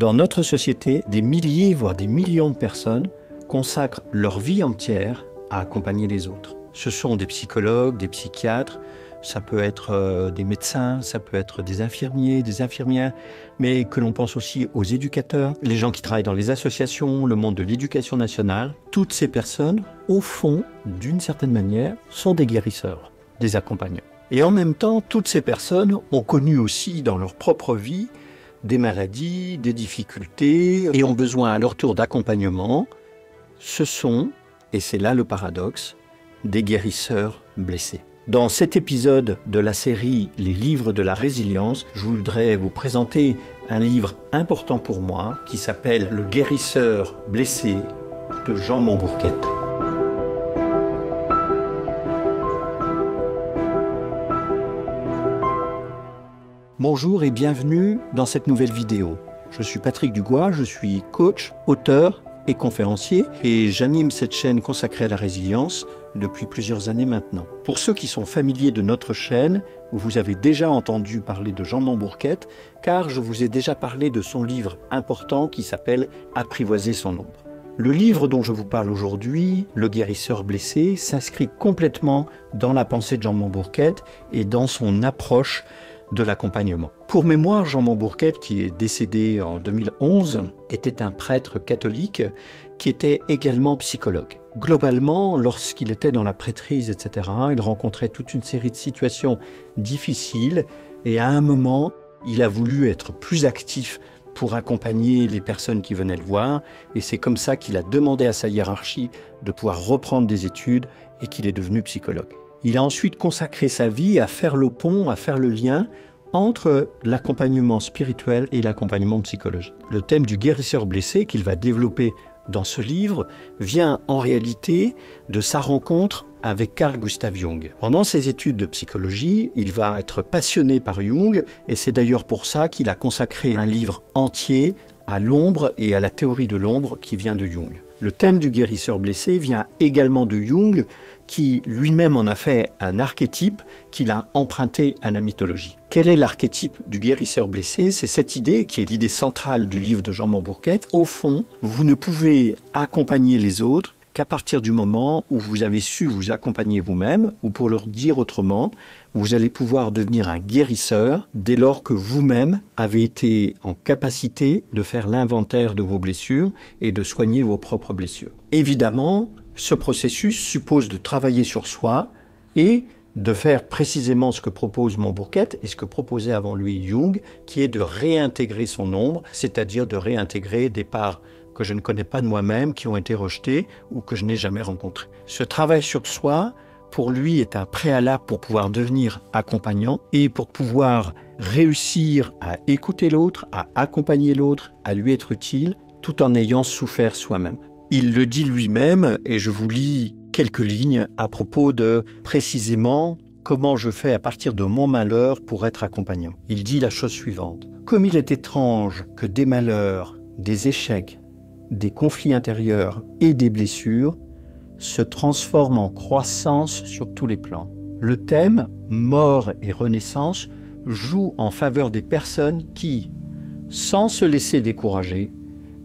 Dans notre société, des milliers, voire des millions de personnes consacrent leur vie entière à accompagner les autres. Ce sont des psychologues, des psychiatres, ça peut être des médecins, ça peut être des infirmiers, des infirmières, mais que l'on pense aussi aux éducateurs, les gens qui travaillent dans les associations, le monde de l'éducation nationale. Toutes ces personnes, au fond, d'une certaine manière, sont des guérisseurs, des accompagnants. Et en même temps, toutes ces personnes ont connu aussi dans leur propre vie des maladies, des difficultés, et ont besoin à leur tour d'accompagnement. Ce sont, et c'est là le paradoxe, des guérisseurs blessés. Dans cet épisode de la série Les livres de la résilience, je voudrais vous présenter un livre important pour moi qui s'appelle Le guérisseur blessé de Jean Montbourquette. Bonjour et bienvenue dans cette nouvelle vidéo. Je suis Patrick Dugois, je suis coach, auteur et conférencier et j'anime cette chaîne consacrée à la résilience depuis plusieurs années maintenant. Pour ceux qui sont familiers de notre chaîne, vous avez déjà entendu parler de Jean Montbourquette car je vous ai déjà parlé de son livre important qui s'appelle « Apprivoiser son ombre ». Le livre dont je vous parle aujourd'hui, Le guérisseur blessé, s'inscrit complètement dans la pensée de Jean Montbourquette et dans son approche de l'accompagnement. Pour mémoire, Jean Montbourquette, qui est décédé en 2011, était un prêtre catholique qui était également psychologue. Globalement, lorsqu'il était dans la prêtrise, etc., il rencontrait toute une série de situations difficiles et à un moment, il a voulu être plus actif pour accompagner les personnes qui venaient le voir et c'est comme ça qu'il a demandé à sa hiérarchie de pouvoir reprendre des études et qu'il est devenu psychologue. Il a ensuite consacré sa vie à faire le pont, à faire le lien entre l'accompagnement spirituel et l'accompagnement psychologique. Le thème du guérisseur blessé qu'il va développer dans ce livre vient en réalité de sa rencontre avec Carl Gustav Jung. Pendant ses études de psychologie, il va être passionné par Jung et c'est d'ailleurs pour ça qu'il a consacré un livre entier à l'ombre et à la théorie de l'ombre qui vient de Jung. Le thème du guérisseur blessé vient également de Jung, qui lui-même en a fait un archétype qu'il a emprunté à la mythologie. Quel est l'archétype du guérisseur blessé? C'est cette idée qui est l'idée centrale du livre de Jean Montbourquette. Au fond, vous ne pouvez accompagner les autres qu'à partir du moment où vous avez su vous accompagner vous-même, ou pour leur dire autrement, vous allez pouvoir devenir un guérisseur dès lors que vous-même avez été en capacité de faire l'inventaire de vos blessures et de soigner vos propres blessures. Évidemment, ce processus suppose de travailler sur soi et de faire précisément ce que propose Montbourquette et ce que proposait avant lui Jung, qui est de réintégrer son ombre, c'est-à-dire de réintégrer des parts que je ne connais pas de moi-même, qui ont été rejetées ou que je n'ai jamais rencontrées. Ce travail sur soi, pour lui, est un préalable pour pouvoir devenir accompagnant et pour pouvoir réussir à écouter l'autre, à accompagner l'autre, à lui être utile, tout en ayant souffert soi-même. Il le dit lui-même, et je vous lis quelques lignes à propos de précisément comment je fais à partir de mon malheur pour être accompagnant. Il dit la chose suivante. « Comme il est étrange que des malheurs, des échecs, des conflits intérieurs et des blessures se transforment en croissance sur tous les plans. Le thème « mort et renaissance » joue en faveur des personnes qui, sans se laisser décourager,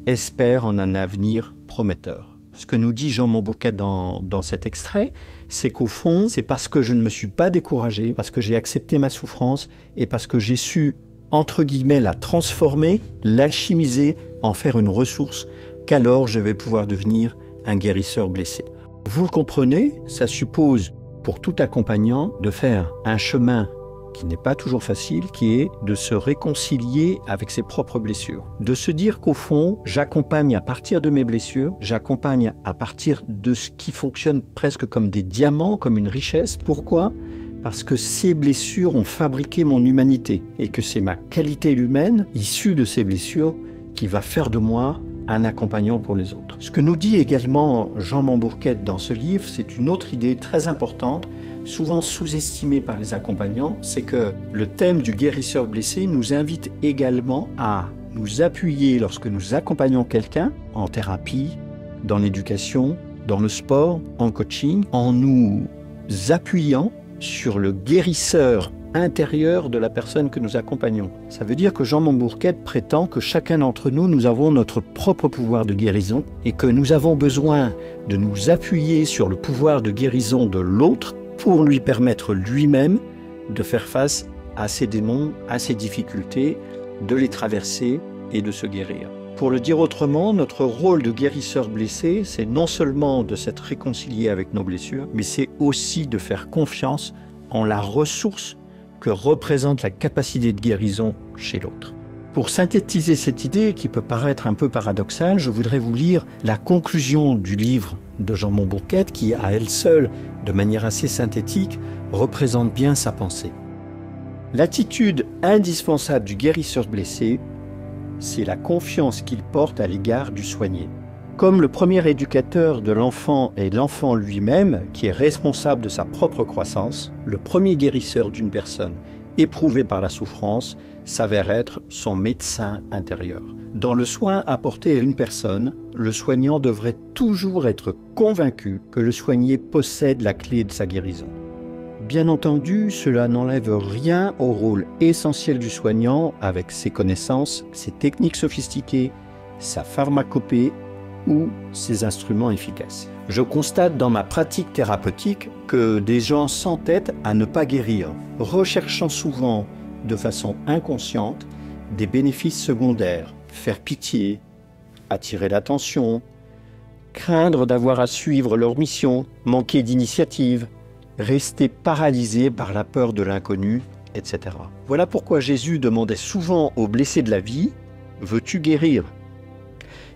espèrent en un avenir prometteur. Ce que nous dit Jean Montbourquette dans cet extrait, c'est qu'au fond, c'est parce que je ne me suis pas découragé, parce que j'ai accepté ma souffrance et parce que j'ai su, entre guillemets, la transformer, l'alchimiser, en faire une ressource, qu'alors je vais pouvoir devenir un guérisseur blessé. Vous le comprenez, ça suppose pour tout accompagnant de faire un chemin qui n'est pas toujours facile, qui est de se réconcilier avec ses propres blessures. De se dire qu'au fond, j'accompagne à partir de mes blessures, j'accompagne à partir de ce qui fonctionne presque comme des diamants, comme une richesse. Pourquoi ? Parce que ces blessures ont fabriqué mon humanité et que c'est ma qualité humaine, issue de ces blessures, qui va faire de moi un accompagnant pour les autres. Ce que nous dit également Jean Montbourquette dans ce livre, c'est une autre idée très importante, souvent sous-estimée par les accompagnants, c'est que le thème du guérisseur blessé nous invite également à nous appuyer lorsque nous accompagnons quelqu'un en thérapie, dans l'éducation, dans le sport, en coaching, en nous appuyant sur le guérisseur intérieure de la personne que nous accompagnons. Ça veut dire que Jean Mombourquette prétend que chacun d'entre nous, nous avons notre propre pouvoir de guérison et que nous avons besoin de nous appuyer sur le pouvoir de guérison de l'autre pour lui permettre lui-même de faire face à ses démons, à ses difficultés, de les traverser et de se guérir. Pour le dire autrement, notre rôle de guérisseur blessé, c'est non seulement de s'être réconcilié avec nos blessures, mais c'est aussi de faire confiance en la ressource que représente la capacité de guérison chez l'autre. Pour synthétiser cette idée qui peut paraître un peu paradoxale, je voudrais vous lire la conclusion du livre de Jean Mombourquette qui, à elle seule, de manière assez synthétique, représente bien sa pensée. L'attitude indispensable du guérisseur blessé, c'est la confiance qu'il porte à l'égard du soigné. Comme le premier éducateur de l'enfant est l'enfant lui-même, qui est responsable de sa propre croissance, le premier guérisseur d'une personne éprouvée par la souffrance s'avère être son médecin intérieur. Dans le soin apporté à une personne, le soignant devrait toujours être convaincu que le soigné possède la clé de sa guérison. Bien entendu, cela n'enlève rien au rôle essentiel du soignant avec ses connaissances, ses techniques sophistiquées, sa pharmacopée ou ses instruments efficaces. Je constate dans ma pratique thérapeutique que des gens s'entêtent à ne pas guérir, recherchant souvent de façon inconsciente des bénéfices secondaires, faire pitié, attirer l'attention, craindre d'avoir à suivre leur mission, manquer d'initiative, rester paralysé par la peur de l'inconnu, etc. Voilà pourquoi Jésus demandait souvent aux blessés de la vie « Veux-tu guérir ?»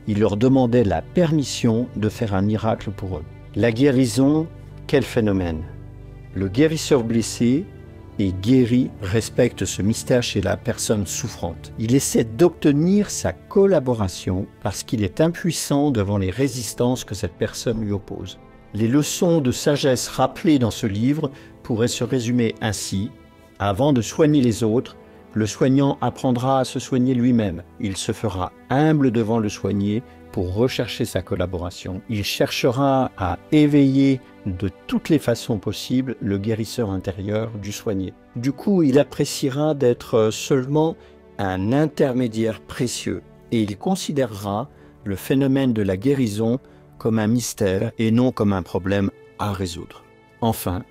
Il leur demandait la permission de faire un miracle pour eux. La guérison, quel phénomène! Le guérisseur blessé et guéri respecte ce mystère chez la personne souffrante. Il essaie d'obtenir sa collaboration parce qu'il est impuissant devant les résistances que cette personne lui oppose. Les leçons de sagesse rappelées dans ce livre pourraient se résumer ainsi. Avant de soigner les autres, le soignant apprendra à se soigner lui-même. Il se fera humble devant le soigné pour rechercher sa collaboration. Il cherchera à éveiller de toutes les façons possibles le guérisseur intérieur du soigné. Du coup, il appréciera d'être seulement un intermédiaire précieux et il considérera le phénomène de la guérison comme un mystère et non comme un problème à résoudre. Enfin,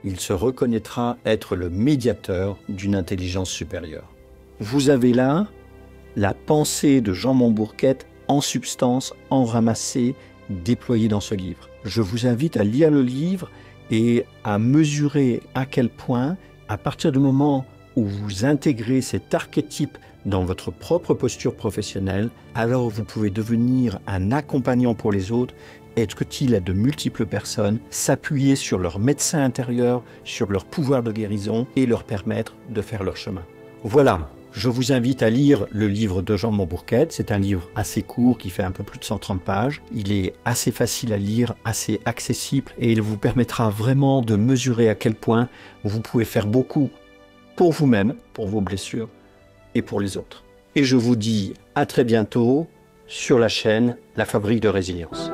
il se reconnaîtra être le médiateur d'une intelligence supérieure. Vous avez là la pensée de Jean Mombourquette en substance, enramassée, déployée dans ce livre. Je vous invite à lire le livre et à mesurer à quel point, à partir du moment où vous intégrez cet archétype dans votre propre posture professionnelle, alors vous pouvez devenir un accompagnant pour les autres, être utile à de multiples personnes, s'appuyer sur leur médecin intérieur, sur leur pouvoir de guérison et leur permettre de faire leur chemin. Voilà, je vous invite à lire le livre de Jean Mombourquette. C'est un livre assez court qui fait un peu plus de 130 pages. Il est assez facile à lire, assez accessible et il vous permettra vraiment de mesurer à quel point vous pouvez faire beaucoup pour vous-même, pour vos blessures et pour les autres. Et je vous dis à très bientôt sur la chaîne La Fabrique de Résilience.